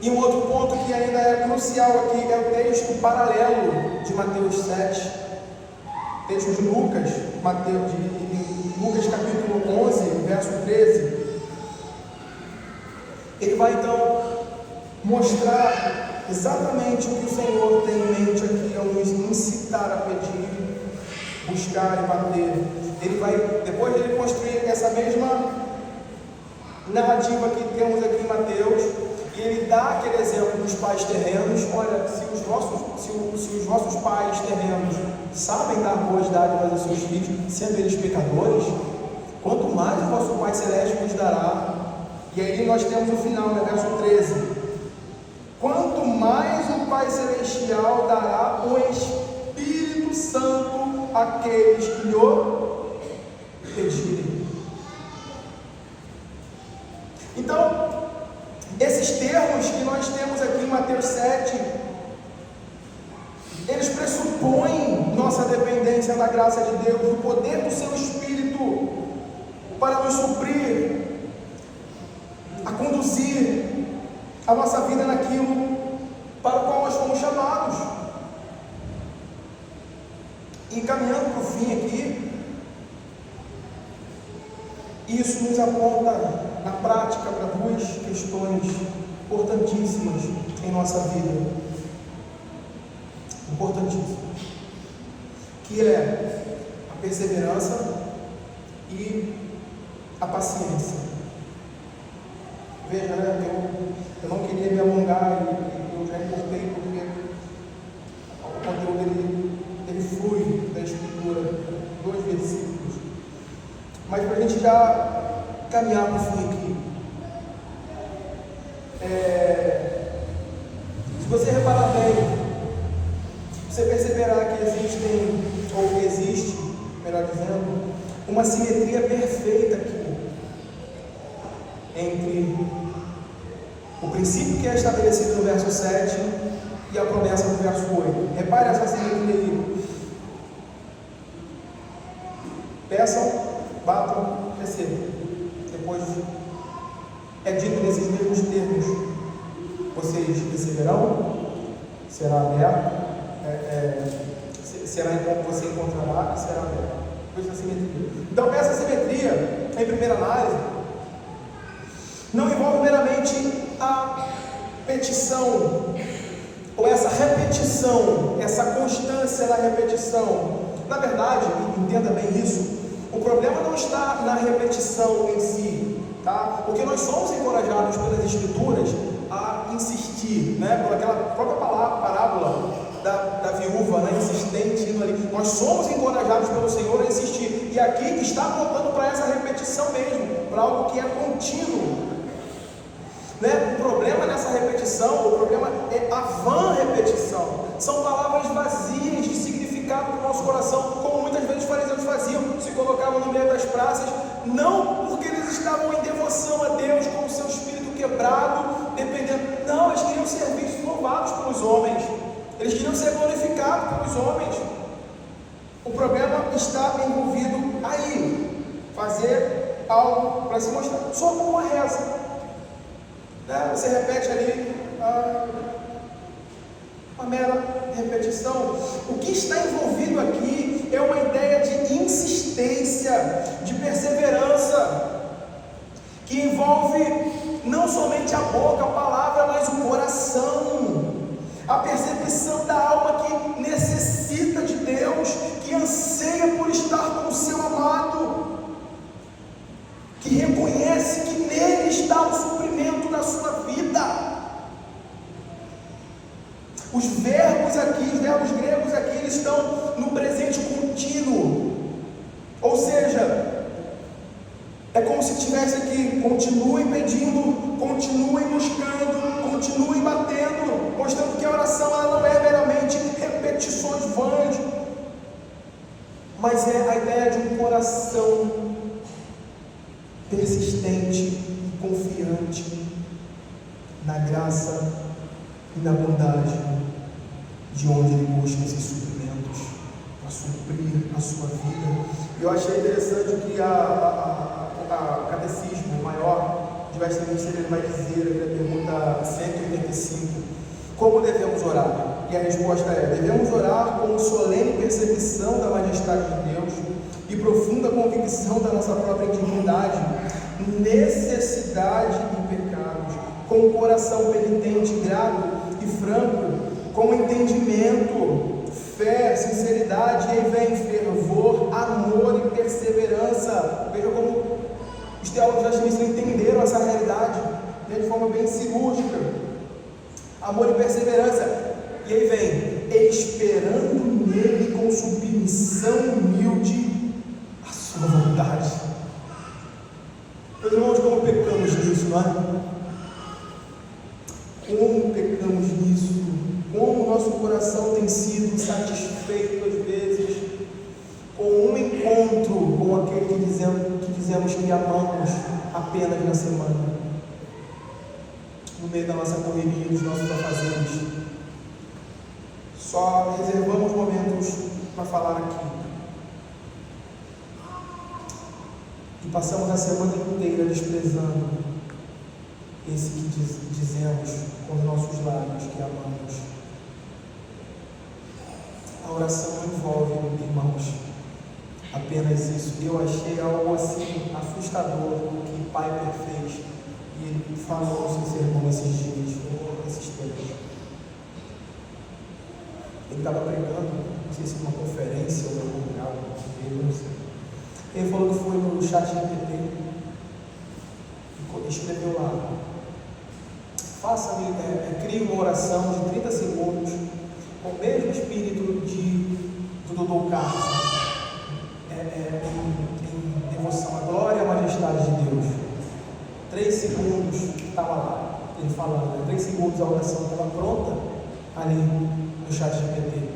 E um outro ponto que ainda é crucial aqui é o texto paralelo de Mateus 7, texto de Lucas, Lucas capítulo 11, verso 13. Ele vai então mostrar exatamente o que o Senhor tem em mente aqui ao nos incitar a pedir, buscar e bater. Ele vai, depois de ele construir essa mesma narrativa que temos aqui em Mateus, e ele dá aquele exemplo dos pais terrenos. Olha, se os vossos pais terrenos sabem dar boas dádivas aos seus filhos, sendo eles pecadores, quanto mais o vosso Pai Celeste vos dará. E aí nós temos o final, no verso 13: quanto mais o Pai Celestial dará o Espírito Santo àqueles que lhe pedirem. Então, esses termos que nós temos aqui em Mateus 7, eles pressupõem nossa dependência da graça de Deus, do poder do seu Espírito para nos suprir, a conduzir a nossa vida naquilo para o qual nós fomos chamados. E caminhando para o fim aqui, isso nos aponta na prática para duas questões importantíssimas em nossa vida, que é a perseverança e a paciência. Veja, né? Eu não queria me alongar, e eu já importei porque o conteúdo ele flui da Escritura, 2 versículos. Mas para a gente já caminhar para o fim aqui, se você reparar bem, você perceberá que existe, melhor dizendo, uma simetria perfeita aqui entre o princípio que é estabelecido no verso 7 e a promessa do verso 8. Repare essa simetria aí. Peçam, batam, recebam. Depois é dito nesses mesmos termos: vocês receberão, será aberto, será então você encontrará e será aberto. Essa simetria. Então, essa simetria, em primeira análise, não envolve meramente a petição, ou essa repetição, essa constância na repetição. Na verdade, entenda bem isso, o problema não está na repetição em si, tá? Porque nós somos encorajados pelas Escrituras a insistir, né? Por aquela própria parábola da viúva, né, insistente, indo ali. Nós somos encorajados pelo Senhor a insistir. E aqui está apontando para essa repetição mesmo, para algo que é contínuo. Né? O problema nessa repetição, o problema é a vã repetição. São palavras vazias de significado no nosso coração, como muitas vezes os fariseus faziam, se colocavam no meio das praças, não porque eles estavam em devoção a Deus, com o seu espírito quebrado, dependendo. Não, eles queriam ser vistos, louvados pelos homens. Eles queriam ser glorificados pelos homens. O problema está envolvido aí, fazer algo para se mostrar, só como uma reza. Você repete ali uma mera repetição. O que está envolvido aqui é uma ideia de insistência, de perseverança, que envolve não somente a boca, a palavra, mas o coração, a percepção da alma que necessita de Deus, que anseia por estar com o seu amado, que reconhece que nele está o suprimento da sua vida. Os verbos aqui, os verbos gregos aqui, eles estão no presente contínuo, ou seja, é como se tivesse aqui: continuem pedindo, continuem buscando, continuem batendo, mostrando que a oração ela não é meramente repetições vãs, mas é a ideia de um coração persistente e confiante na graça e na bondade de onde ele busca esses suprimentos para suprir a sua vida. Eu achei interessante que a Catecismo Maior de Westminster ele vai dizer, na pergunta 185, como devemos orar? E a resposta é: devemos orar com solene percepção da majestade de Deus e profunda convicção da nossa própria indignidade, necessidade e pecados, com o coração penitente, grato e franco, com entendimento, fé, sinceridade, e aí vem fervor, amor e perseverança. Veja como os teólogos da Westminster entenderam essa realidade, né, de forma bem cirúrgica. Amor e perseverança. E aí vem esperando nele com submissão humilde a sua vontade. Meus irmãos, como pecamos nisso, não é? Como pecamos nisso? Como o nosso coração tem sido insatisfeito às vezes com um encontro com aquele que dizemos que amamos apenas na semana, no meio da nossa correria, dos nossos afazeres. Só reservamos momentos para falar aqui e passamos a semana inteira desprezando esse que dizemos com os nossos lábios que amamos. A oração não envolve, irmãos, apenas isso. Eu achei algo assim assustador que Piper fez, e ele falou no seu sermão esses dias, esses tempos. Ele estava pregando, não sei se uma conferência ou algum lugar, não sei. Ele falou que foi no ChatGPT e escreveu lá: crie uma oração de 30 segundos com o mesmo espírito do Dr. Carlos, em devoção à glória e à majestade de Deus. 3 segundos, estava lá, ele falando, 3 segundos a oração estava pronta ali no ChatGPT.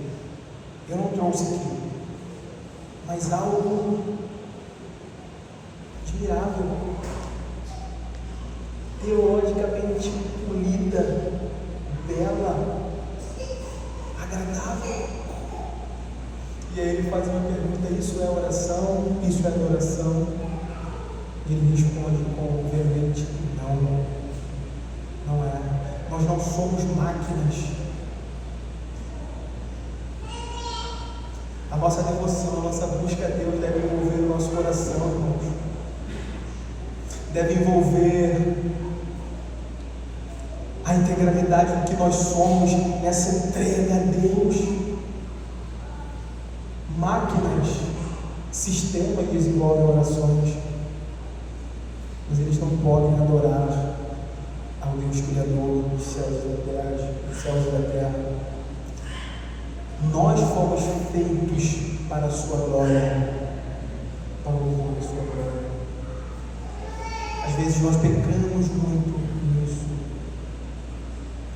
Eu não trouxe aqui, mas algo admirável, teologicamente bonita, bela, agradável. E aí ele faz uma pergunta: isso é oração? Isso é adoração? E ele responde com veemente: não é. Nós não somos máquinas. A nossa devoção, a nossa busca a Deus deve envolver o nosso coração, irmãos. Deve envolver a integralidade do que nós somos nessa entrega a Deus. Máquinas, sistemas desenvolvem orações, mas eles não podem adorar ao Deus Criador dos céus e da terra. Nós fomos feitos para a sua glória, para o louvor da sua glória. Às vezes nós pecamos muito nisso.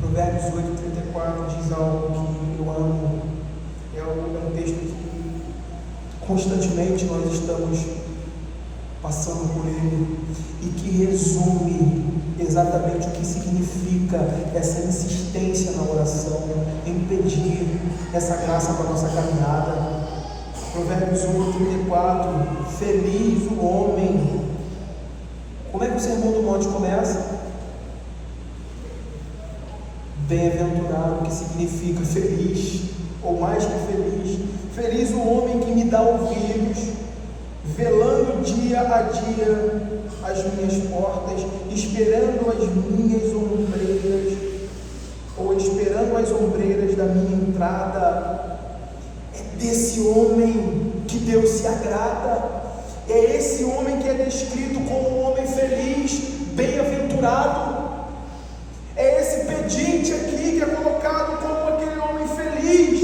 Provérbios 8:34 diz algo que eu amo. É um texto que constantemente nós estamos passando por ele e que resume exatamente o que significa essa insistência na oração, em pedir essa graça para a nossa caminhada. Provérbios 8:34, feliz o homem. Como é que o Sermão do Monte começa? Bem-aventurado, que significa feliz, ou mais que feliz. Feliz o homem que me dá ouvidos, velando dia a dia as minhas portas, esperando as minhas ombreiras, ou esperando as ombreiras da minha entrada. É desse homem que Deus se agrada. É esse homem que é descrito como um homem feliz, bem-aventurado. É esse pedinte aqui que é colocado como aquele homem feliz.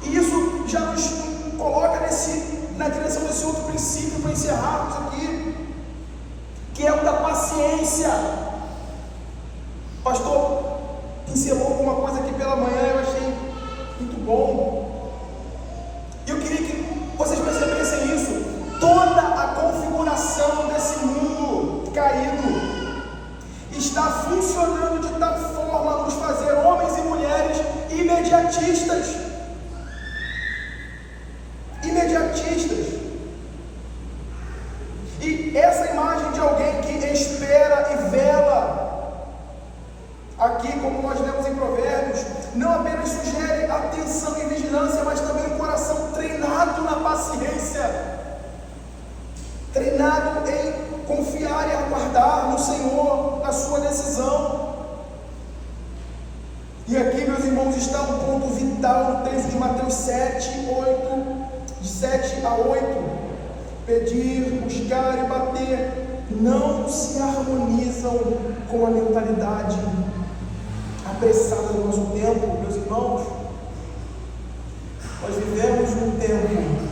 E isso já nos coloca na direção desse outro princípio para encerrarmos aqui, que é o da paciência. O pastor pincelou alguma coisa aqui pela manhã, eu achei muito bom. E eu queria que vocês percebessem isso. Toda a configuração desse mundo caído está funcionando de tal forma a nos fazer homens e mulheres imediatistas. E essa imagem de alguém que espera e vela, aqui como nós lemos em Provérbios, não apenas sugere atenção e vigilância, mas também um coração treinado na paciência, treinado em confiar e aguardar no Senhor, na sua decisão. E aqui, meus irmãos, está um ponto vital no texto de Mateus 7:8, de 7 a 8. Pedir, buscar e bater não se harmonizam com a mentalidade apressada do nosso tempo, meus irmãos. Nós vivemos num tempo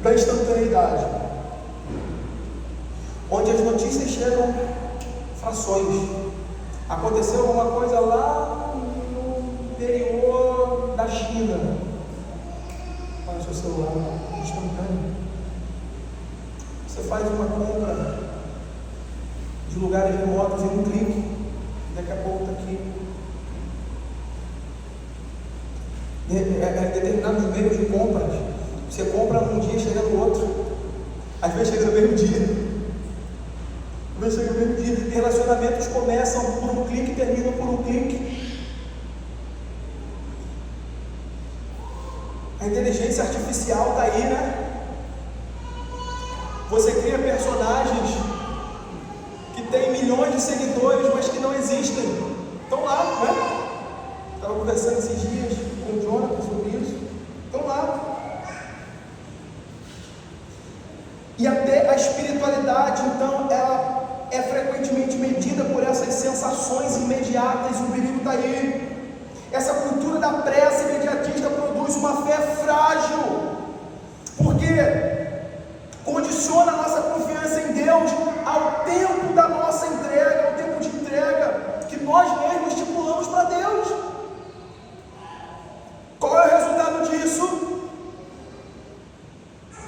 da instantaneidade, onde as notícias chegam frações. Aconteceu alguma coisa lá no interior da China, para o seu celular, instantâneo. Você faz uma compra de lugares remotos em um clique, daqui a pouco está aqui. Determinados meios de compras, você compra num dia e chega no outro, às vezes chega no mesmo dia. Relacionamentos começam por um clique e terminam por um clique. A inteligência artificial está aí, né? Você cria personagens que têm milhões de seguidores, mas que não existem. Estão lá, né? Estava conversando esses dias com o Jonathan sobre isso. Estão lá. E até a espiritualidade, então, ela é frequentemente medida por essas sensações imediatas. O perigo está aí. Essa cultura da pressa imediatista produz uma fé frágil, porque condiciona a nossa confiança em Deus ao tempo da nossa entrega, ao tempo de entrega que nós mesmos estipulamos para Deus. Qual é o resultado disso?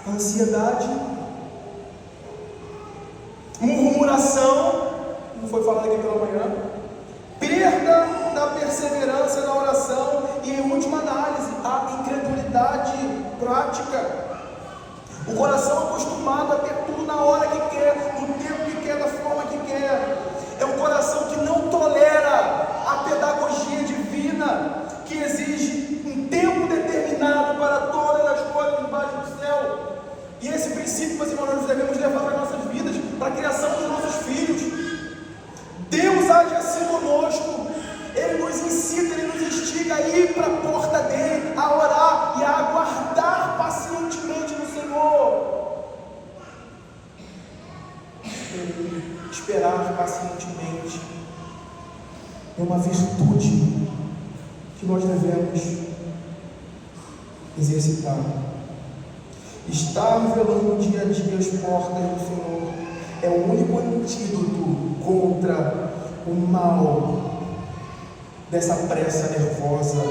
Ansiedade, murmuração, como foi falado aqui pela manhã, perda da perseverança na oração e, em última análise, a incredulidade prática. O coração acostumado a ter tudo na hora que quer, no tempo que quer, da forma que quer. É um coração que não tolera a pedagogia divina, que exige um tempo determinado para todas as coisas debaixo do céu. E esse princípio, meus irmãos, nós devemos levar para as nossas vidas, para a criação dos nossos filhos. Deus age assim conosco. Ele nos incita, Ele nos instiga a ir para a porta dEle, a orar e a aguardar pacientemente no Senhor. esperar pacientemente é uma virtude que nós devemos exercitar. Estar velando dia a dia as portas do Senhor é o único antídoto contra o mal dessa pressa nervosa,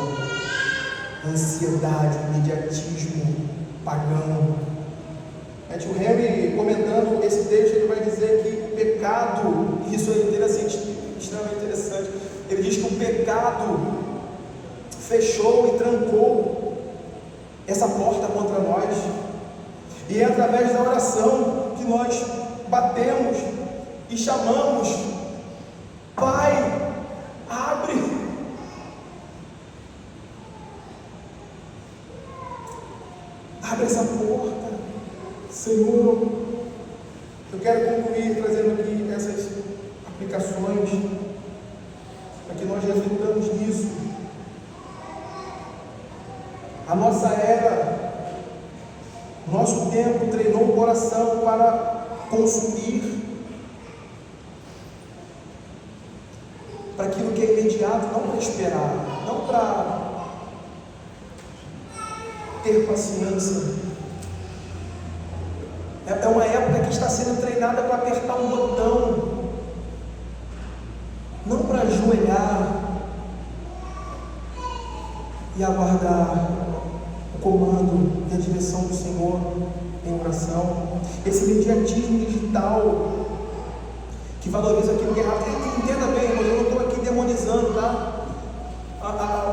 ansiedade, imediatismo pagão. O Henry, comentando esse texto, ele vai dizer que o pecado, e isso é interessante, extremamente interessante, ele diz que o pecado fechou e trancou essa porta contra nós, e é através da oração que nós batemos e chamamos: Pai, abre. Abre essa porta, Senhor. Eu quero concluir trazendo aqui essas aplicações, para que nós reflitamos nisso. A nossa era, nosso tempo treinou o coração para consumir, para aquilo que é imediato, não para esperar, não para ter paciência. É uma época que está sendo treinada para apertar um botão, não para ajoelhar e aguardar o comando e a direção do Senhor em oração. Esse imediatismo digital que valoriza aquilo que é rápido. Entenda bem, mas eu não estou aqui demonizando, tá?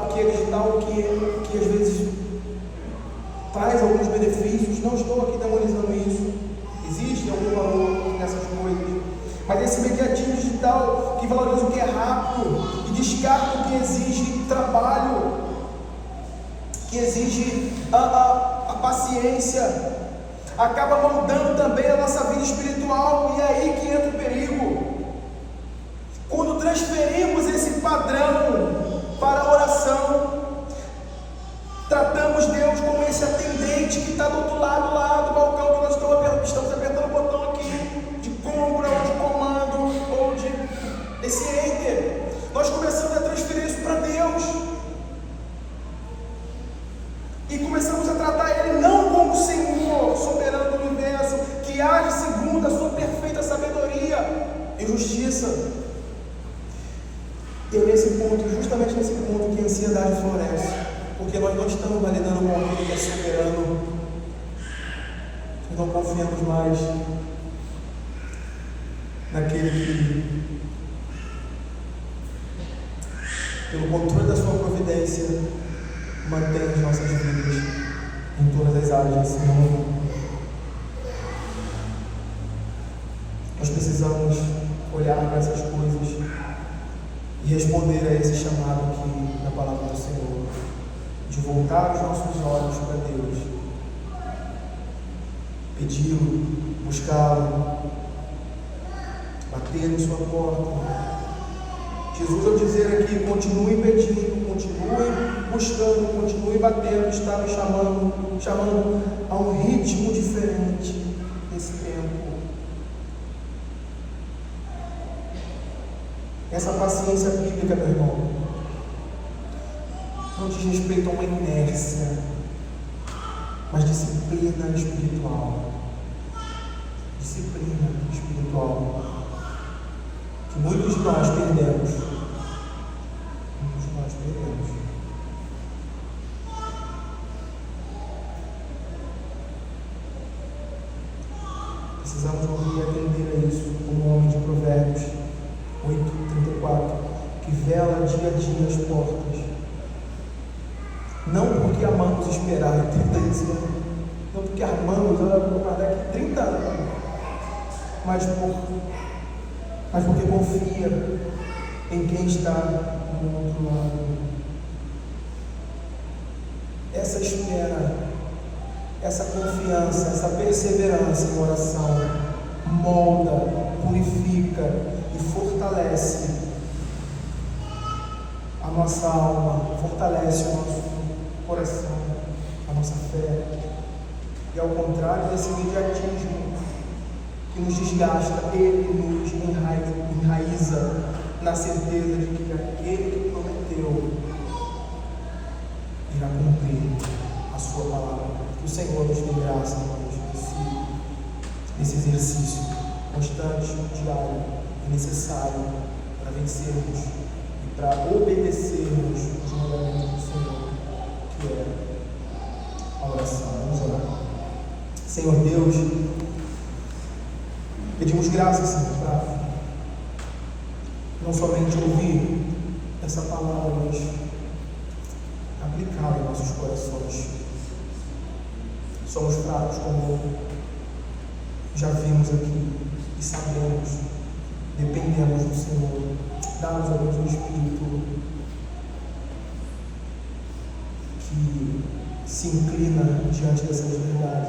O que é digital, o que às vezes traz alguns benefícios. Não estou aqui demonizando isso. Existe algum valor nessas coisas, mas esse imediatismo digital que valoriza o que é rápido e descarta o que exige trabalho, que exige a paciência, acaba moldando também a nossa vida espiritual. E é aí que entra o perigo. Quando transferimos esse padrão para a oração, tratamos Deus como esse atendente que está do outro lado lá do balcão, que nós estamos apertando o botão aqui de compra, ou de comando, ou de esse enter. Nós começamos a transferir isso para Deus e começamos a tratar Ele não como Senhor soberano do universo, que age segundo a sua perfeita sabedoria e justiça. E é nesse ponto, justamente nesse ponto, que a ansiedade floresce, porque nós não estamos validando com aquele que é soberano, nós não confiamos mais naquele que, pelo controle da sua providência, mantém as nossas vidas em todas as áreas, Senhor. Nós precisamos olhar para essas coisas e responder a esse chamado aqui na palavra do Senhor, de voltar os nossos olhos para Deus, pedi-lo, buscá-lo, bater em sua porta. Jesus, ao dizer aqui, continue pedindo, continue buscando, continue batendo, está nos chamando a um ritmo diferente desse tempo. Essa paciência bíblica, meu irmão, não diz respeito a uma inércia, mas disciplina espiritual. Disciplina espiritual. Que muitos de nós perdemos. Muitos de nós perdemos. Precisamos ouvir e atender a isso, como o homem de Provérbios 8:34, que vela dia a dia as portas. Não porque amamos esperar 30 anos, não porque amamos guardar aqui 30 anos, mas porque confia em quem está do outro lado. Essa espera, essa confiança, essa perseverança em oração molda, purifica e fortalece a nossa alma, fortalece o nosso coração, a nossa fé. E ao contrário desse imediatismo que nos desgasta, Ele nos enraiza na certeza de que aquele que prometeu irá cumprir a sua palavra. Que o Senhor nos dê graça, irmãos, nesse exercício constante, diário e necessário para vencermos e para obedecermos os mandamentos do Senhor, que é a oração. Vamos orar. Senhor Deus, pedimos graça, Senhor, para não somente ouvir essa palavra, mas aplicá-la em nossos corações. Somos fracos, como já vimos aqui, e sabemos, dependemos do Senhor. Dá-nos, ó Deus, um Espírito que se inclina diante dessas verdades.